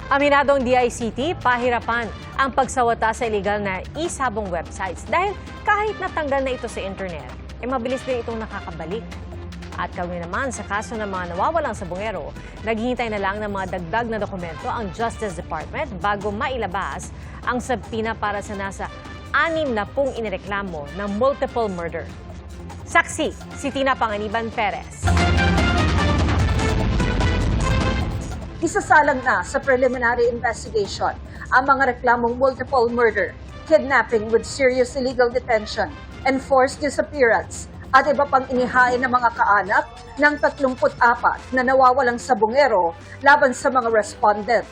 Aminadong DICT, pahirapan ang pagsawata sa illegal na e-sabong websites dahil kahit natanggal na ito sa internet, mabilis din itong nakakabalik. At kaugnay naman sa kaso ng mga nawawalang sabongero, naghihintay na lang ng mga dagdag na dokumento ang Justice Department bago mailabas ang subpoena para sa nasa 6 na inireklamo ng multiple murder. Saksi, si Tina Panganiban Perez. Isasalang na sa preliminary investigation ang mga reklamong multiple murder, kidnapping with serious illegal detention, enforced disappearance, at iba pang inihain ng mga kaanak ng 34 na nawawalang sabongero laban sa mga respondent.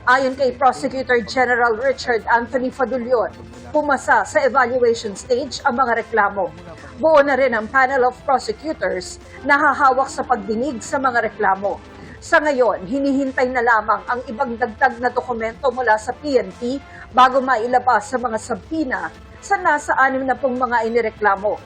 Ayon kay Prosecutor General Richard Anthony Fadulyon, pumasa sa evaluation stage ang mga reklamo. Buo na rin ang panel of prosecutors na hahawak sa pagdinig sa mga reklamo. Sa ngayon, hinihintay na lamang ang ibang dagdag na dokumento mula sa PNP bago mailabas sa mga subpoena sa nasa 6 na mga inireklamo.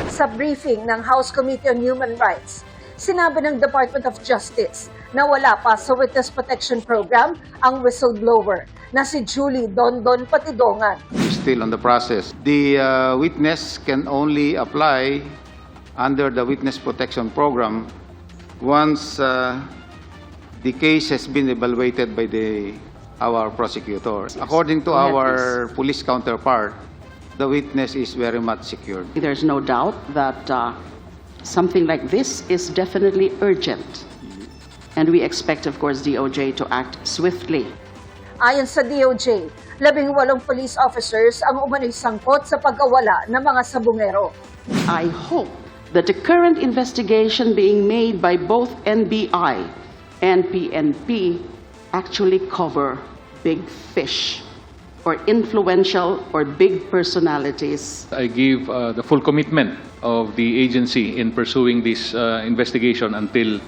Sa briefing ng House Committee on Human Rights, sinabi ng Department of Justice na wala pa sa Witness Protection Program ang whistleblower na si Julie Dondon Patidongan. Still on the process. The witness can only apply under the Witness Protection Program once the case has been evaluated by our prosecutor. According to our police counterpart, the witness is very much secured. There's no doubt that something like this is definitely urgent. And we expect, of course, DOJ to act swiftly. Ayon sa DOJ, 18 police officers ang umano'y sangkot sa pagkawala ng mga sabongero. I hope that the current investigation being made by both NBI and PNP actually cover big fish or influential or big personalities. I give the full commitment of the agency in pursuing this investigation until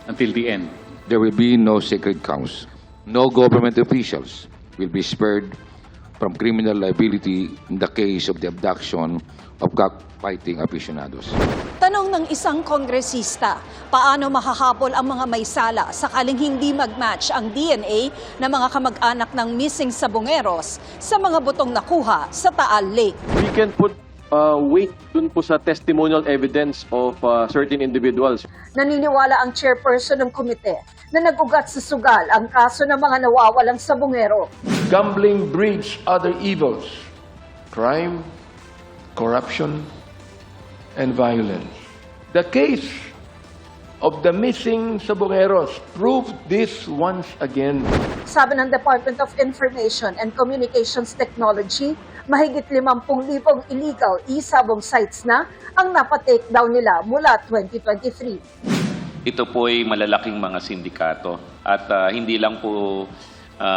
the end. There will be no sacred cows. No government officials will be spared from criminal liability in the case of the abduction of cockfighting aficionados. Tanong ng isang kongresista, paano mahahabol ang mga may sala sakaling hindi mag-match ang DNA ng mga kamag-anak ng missing sabongeros sa mga butong nakuha sa Taal Lake? We can put weight dun po sa testimonial evidence of certain individuals. Naniniwala ang chairperson ng komite na nag-ugat sa sugal ang kaso ng mga nawawalang sabongero. Gambling breeds other evils, crime, corruption, and violence. The case of the missing sabongeros proved this once again. Sabi ng Department of Information and Communications Technology, mahigit 50,000 illegal e-sabong sites na ang napatake down nila mula 2023. Ito po ay malalaking mga sindikato at hindi lang po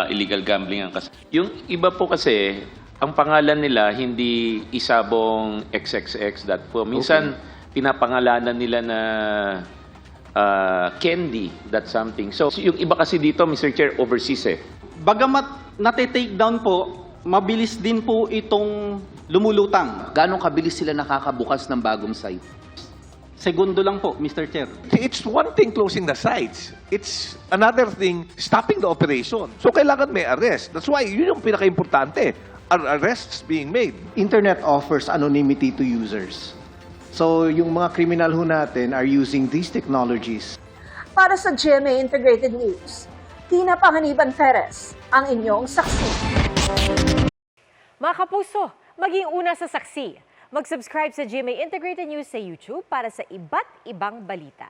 illegal gambling ang yung iba po kasi ang pangalan nila hindi isabong XXX that po. Minsan pinapangalanan nila na candy that something. So yung iba kasi dito, Mr. Chair, overseas eh. Bagamat nati-take down po, mabilis din po itong lumulutang. Gaano kabilis sila nakakabukas ng bagong site? Segundo lang po, Mr. Chair. It's one thing closing the sites. It's another thing stopping the operation. So kailangan may arrest. That's why yun yung pinaka-importante. Are arrests being made. Internet offers anonymity to users. So yung mga kriminal ho natin are using these technologies. Para sa GMA Integrated News, Tina Panganiban Perez, ang inyong saksi. Mga kapuso, maging una sa saksi. Mag-subscribe sa GMA Integrated News sa YouTube para sa iba't ibang balita.